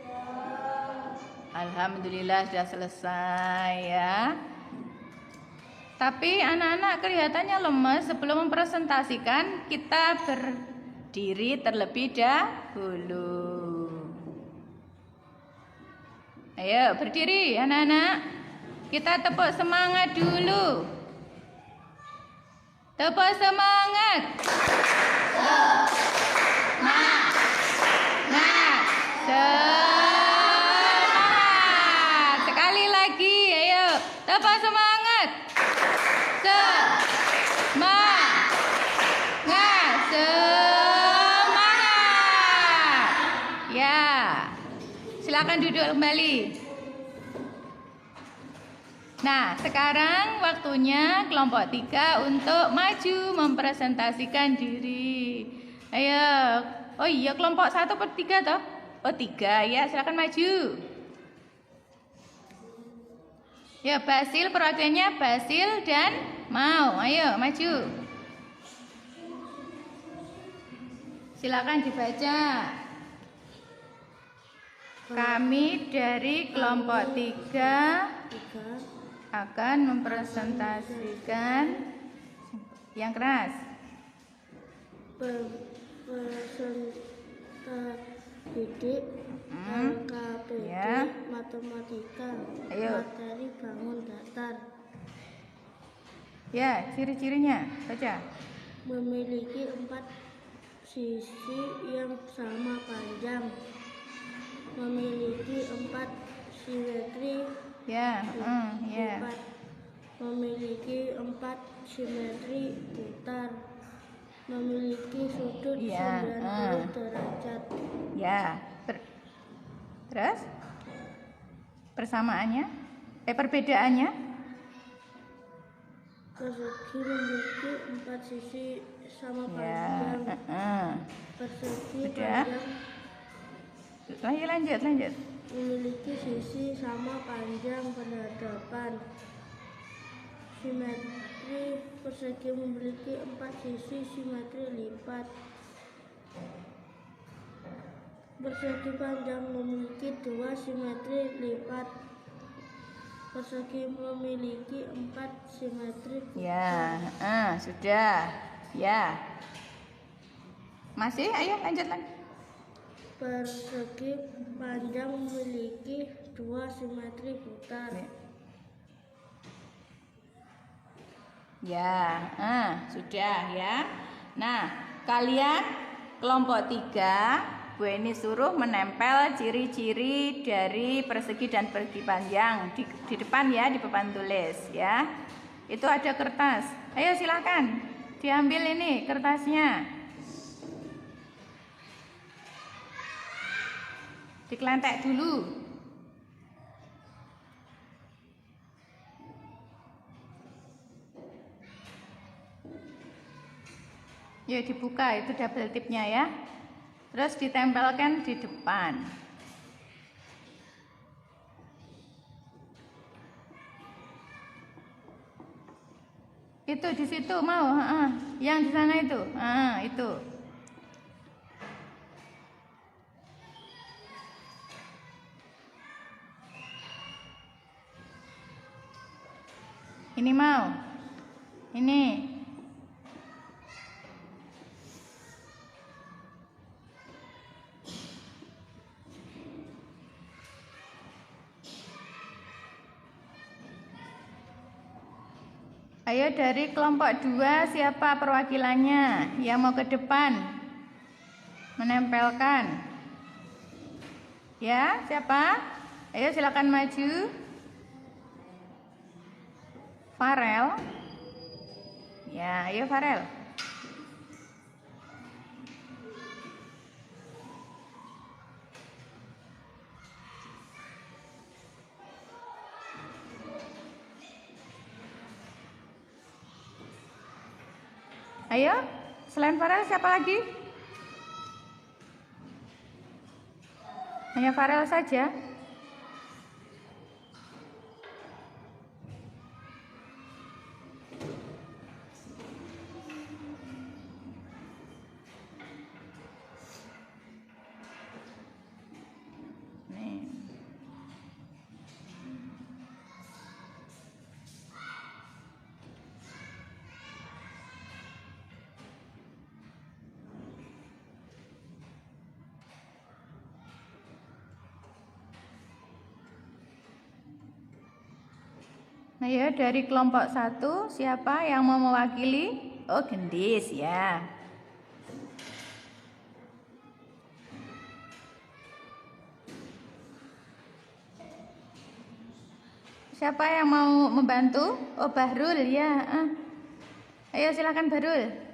Ya. Alhamdulillah sudah selesai ya. Tapi anak-anak kelihatannya lemes. Sebelum mempresentasikan, kita berdiri terlebih dahulu. Ayo berdiri anak-anak. Kita tepuk semangat dulu. Tepuk semangat. Semangat. Semangat. Sekali lagi, ayo. Tepuk semangat. Semangat. Semangat. Ya. Silakan duduk kembali. Nah, sekarang waktunya kelompok 3 untuk maju mempresentasikan diri. Ayo. Oh iya, kelompok 1 per 3 toh? Oh 3 ya, silakan maju. Ya, Basil perwakilannya Basil dan Mau. Ayo maju. Silakan dibaca. Kami dari kelompok 3 akan mempresentasikan yang keras. Peserta didik LKPD ya. Matematika. Ayo. Materi bangun datar. Ya, ciri-cirinya baca. Memiliki 4 sisi yang sama panjang. Memiliki 4 simetri Ya, ya. lipat. Memiliki 4 simetri putar. Memiliki sudut Ya, 90 derajat. Ya. Terus persamaannya? Perbedaannya? Persegi memiliki 4 sisi sama Ya. panjang. Persegi Sudah. panjang Lanjut. memiliki sisi sama panjang berhadapan. Simetri persegi memiliki 4 sisi simetri lipat. Persegi panjang memiliki 2 simetri lipat. Persegi memiliki 4 simetri putar. Ya, sudah. Ya. Masih? Ayo lanjut lagi. Persegi panjang memiliki 2 simetri putar. Ya, sudah ya. Nah, kalian kelompok 3, Bu Eni suruh menempel ciri-ciri dari persegi dan persegi panjang di depan ya, di papan tulis ya. Itu ada kertas. Ayo silakan diambil ini kertasnya. Dikelentek dulu. Yuk dibuka, itu double tipnya ya. Terus ditempelkan di depan. Itu di situ mau, yang di sana itu, itu. Ini mau, ini. Ayo dari kelompok 2 siapa perwakilannya yang mau ke depan menempelkan? Ya, siapa? Ayo silakan maju. Farel. Ya, ayo Farel. Ayo, selain Farel siapa lagi? Hanya Farel saja. Nih. Nah ya, dari kelompok 1 siapa yang mau mewakili? Oh, Gendis ya. Siapa yang mau membantu? Oh, Bahrul ya. Ayo silakan Bahrul.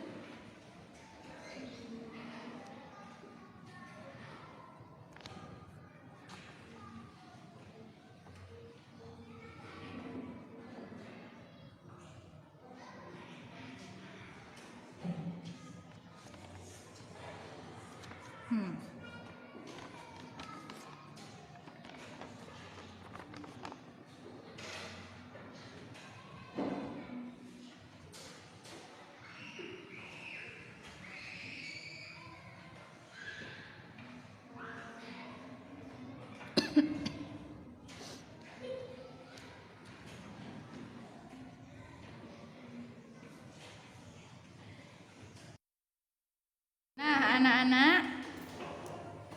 Nah, anak-anak,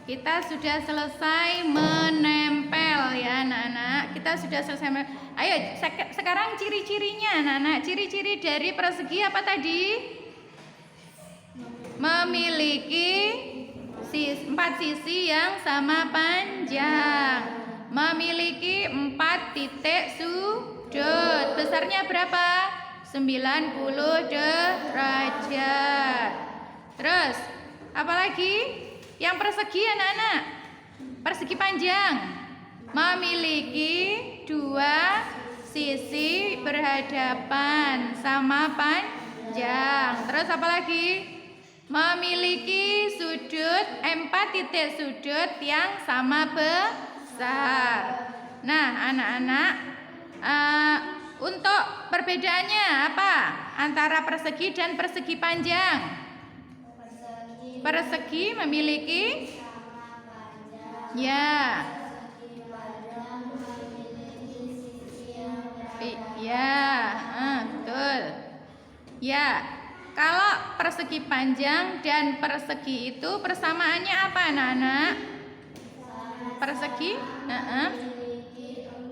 kita sudah selesai menempel ya, anak-anak. Kita sudah selesai. Ayo, sekarang ciri-cirinya, anak-anak. Ciri-ciri dari persegi apa tadi? Memiliki 4 sisi yang sama panjang. memiliki 4 titik sudut. Besarnya berapa? 90 derajat. Terus, apalagi? Yang persegi anak-anak. Persegi panjang. Memiliki 2 sisi berhadapan sama panjang. Terus apalagi? Memiliki sudut 4 titik sudut yang sama besar. Nah, anak-anak, untuk perbedaannya apa antara persegi dan persegi panjang? Persegi memiliki betul. Ya, kalau persegi panjang dan persegi itu persamaannya apa anak-anak? Persegi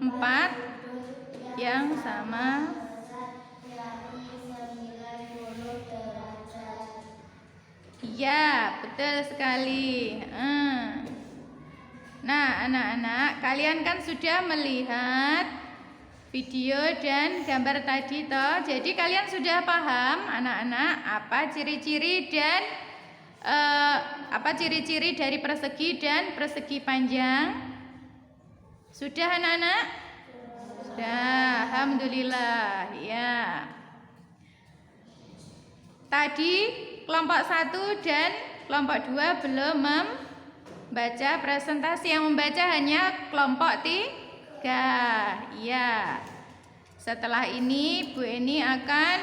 4 yang sama. Ya, betul sekali. Nah, anak-anak, kalian kan sudah melihat video dan gambar tadi toh. Jadi kalian sudah paham anak-anak apa ciri-ciri dan ciri-ciri dari persegi dan persegi panjang? Sudah anak-anak? Sudah, alhamdulillah. Ya. Tadi kelompok 1 dan kelompok 2 belum membaca presentasi. Yang membaca hanya kelompok 3. Ya. Setelah ini Bu Eni akan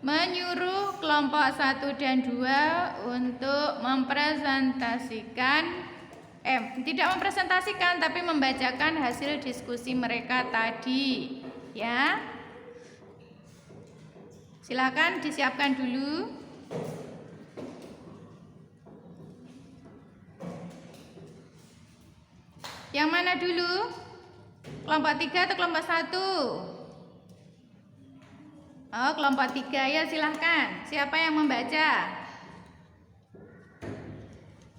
menyuruh kelompok 1 dan 2 untuk mempresentasikan tidak mempresentasikan tapi membacakan hasil diskusi mereka tadi. Ya. Silakan disiapkan dulu. Yang mana dulu? Kelompok 3 atau kelompok 1? Oh, kelompok 3 ya, silahkan. Siapa yang membaca?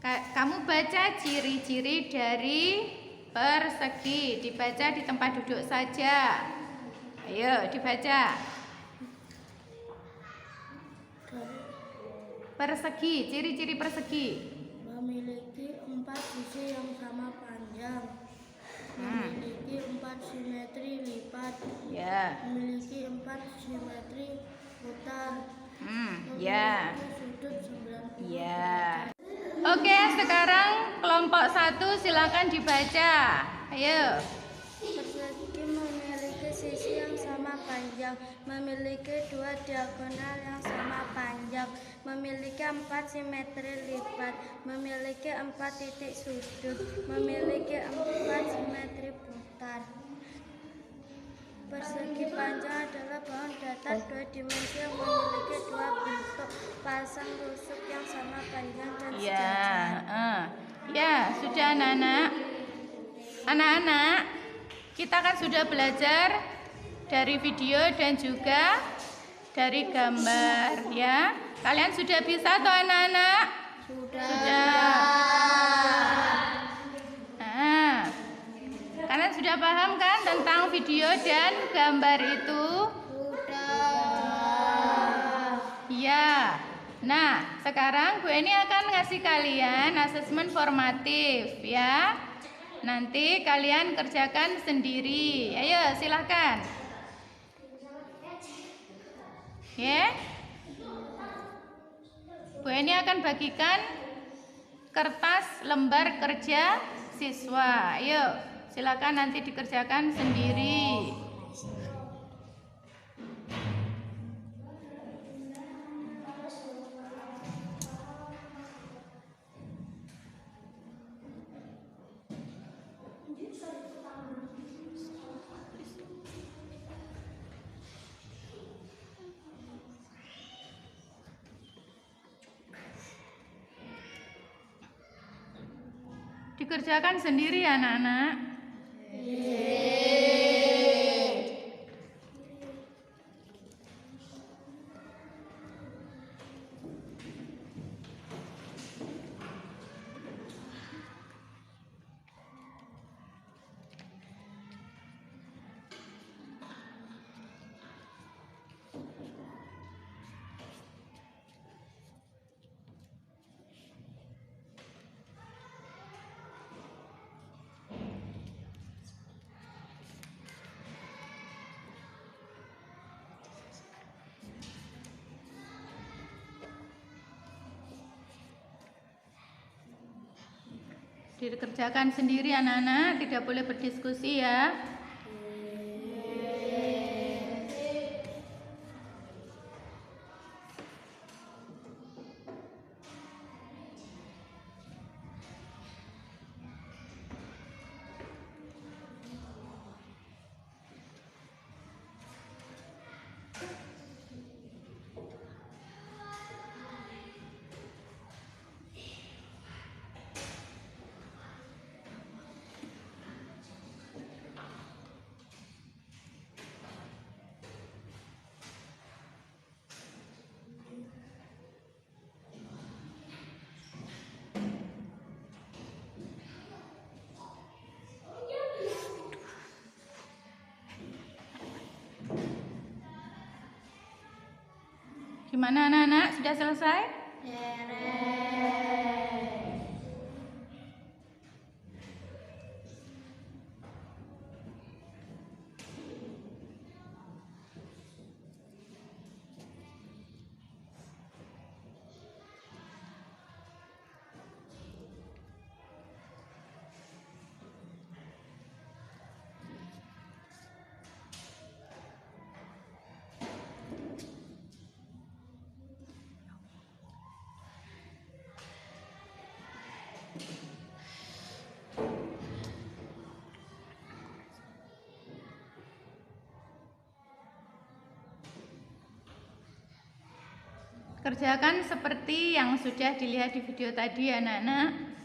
Kamu baca ciri-ciri dari persegi. Dibaca di tempat duduk saja. Ayo, dibaca. Persegi, ciri-ciri persegi. Memiliki 4 sisi yang sama panjang. Memiliki 4 simetri lipat. Ya. Memiliki 4 simetri putar. Ya. Sudut 90. Ya. Oke, sekarang kelompok 1 silakan dibaca. Ayo. Persegi memiliki sisi yang sama panjang, memiliki 2 diagonal yang sama panjang, memiliki 4 simetri lipat, memiliki 4 titik sudut, memiliki 4 simetri putar. Persegi panjang adalah bahan datar 2 dimensi yang memiliki 2 bentuk pasang rusuk yang sama panjang dan sejajar. Ya, sudah anak-anak. Anak-anak, kita kan sudah belajar dari video dan juga dari gambar, ya. Kalian sudah bisa toh anak-anak? Sudah. Kalian sudah paham kan tentang video dan gambar itu? Sudah. Ya. Nah, sekarang Bu Eni akan ngasih kalian asesmen formatif, ya. Nanti kalian kerjakan sendiri. Ayo, silahkan. Ya. Bu Eni akan bagikan kertas lembar kerja siswa. Ayo, silakan nanti dikerjakan sendiri. Dikerjakan sendiri anak-anak. Dikerjakan sendiri anak-anak, tidak boleh berdiskusi ya. Gimana anak-anak? Sudah selesai? Kerjakan seperti yang sudah dilihat di video tadi anak-anak.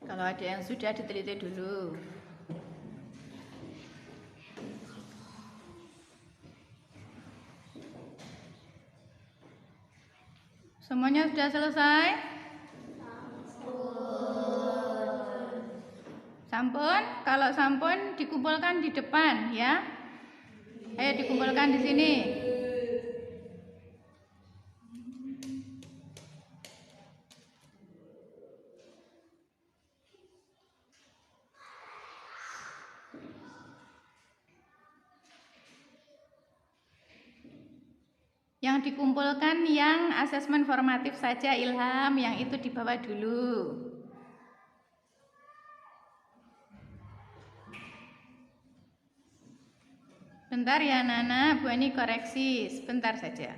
Kalau ada yang sudah diteliti dulu. Semuanya sudah selesai? Sampun. Kalau sampun dikumpulkan di depan ya. Ayo dikumpulkan di sini. Yang dikumpulkan yang asesmen formatif saja Ilham, yang itu dibawa dulu. Bentar ya Nana, Bu Ani koreksi, sebentar saja.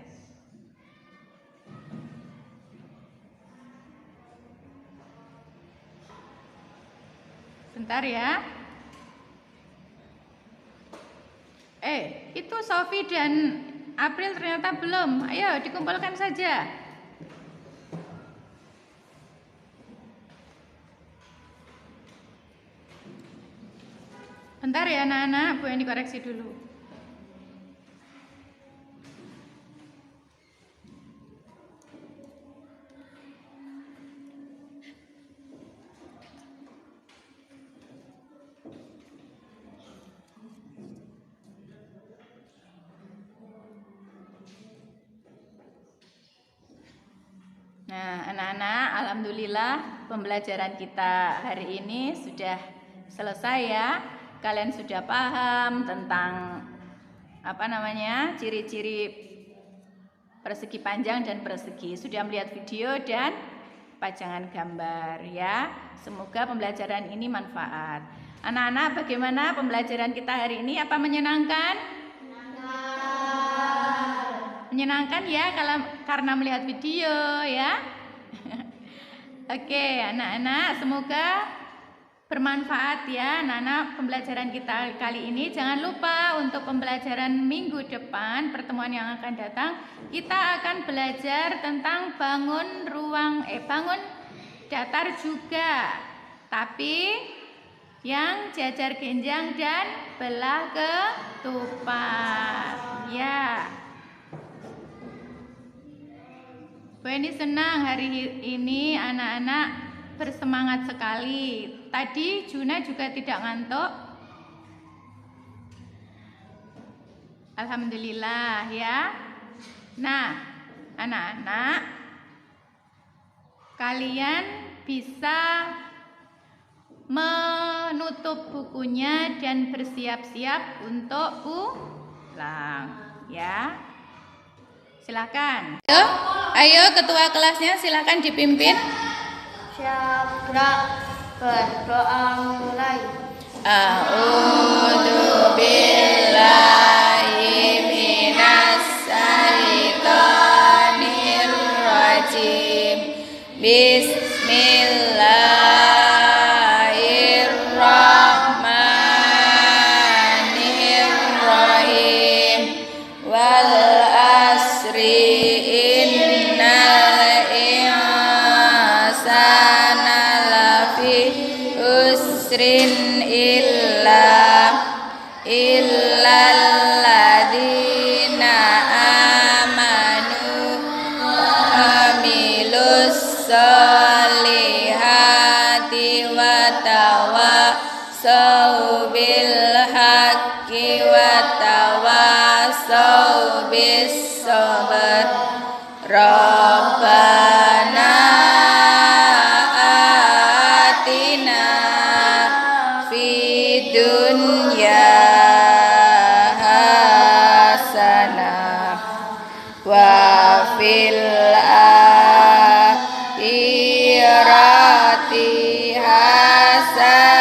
Bentar ya. Itu Sofi dan April ternyata belum. Ayo dikumpulkan saja. Bentar ya anak-anak, Bu Ani koreksi dulu. Nah, anak-anak, alhamdulillah pembelajaran kita hari ini sudah selesai ya. Kalian sudah paham tentang ciri-ciri persegi panjang dan persegi. Sudah melihat video dan pajangan gambar ya. Semoga pembelajaran ini manfaat. Anak-anak, bagaimana pembelajaran kita hari ini? Apa menyenangkan? Menyenangkan ya karena melihat video ya. Oke, anak-anak, semoga bermanfaat ya anak-anak pembelajaran kita kali ini. Jangan lupa untuk pembelajaran minggu depan, pertemuan yang akan datang, kita akan belajar tentang bangun datar juga, tapi yang jajar genjang dan belah ketupat ya. Bu Eni senang hari ini anak-anak bersemangat sekali. Tadi Juna juga tidak ngantuk. Alhamdulillah ya. Nah, anak-anak, kalian bisa menutup bukunya dan bersiap-siap untuk pulang ya. Silakan. Ayo ketua kelasnya silakan dipimpin. Siap, gerak, berdoa mulai. A'udzu billahi minas syaitonir rajim. Bismillahirrahmanirrahim. Wal asri innal insana lafi usrin illalladzina amanu amilus solihati wa tawassaw bil haqqi wa tawassaw bis sabr. Rabbana atina fid dunya hasanah wa fil akhirati hasanatan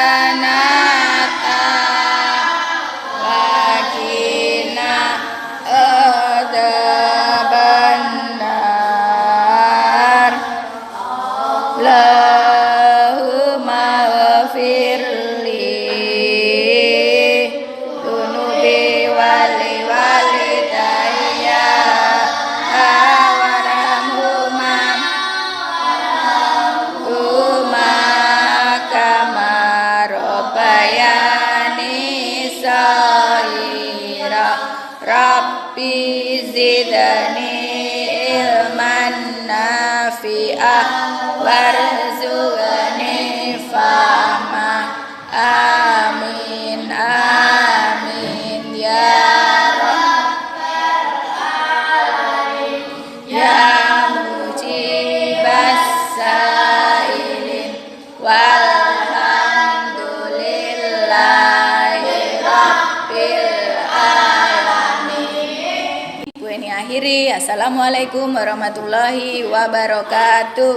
wa qina adzabannar. Allahumma ghfirli dunubi wali walidayya warhamhuma kama rabbayani shaghira. Rabbi zidni ilman nafi'ah warzuqni fahma. Amin amin ya rabbal alamin ya mujibas sailin walhamdulillahi rabbil alamin. Bu Eni akhiri. Assalamualaikum warahmatullahi wabarakatuh.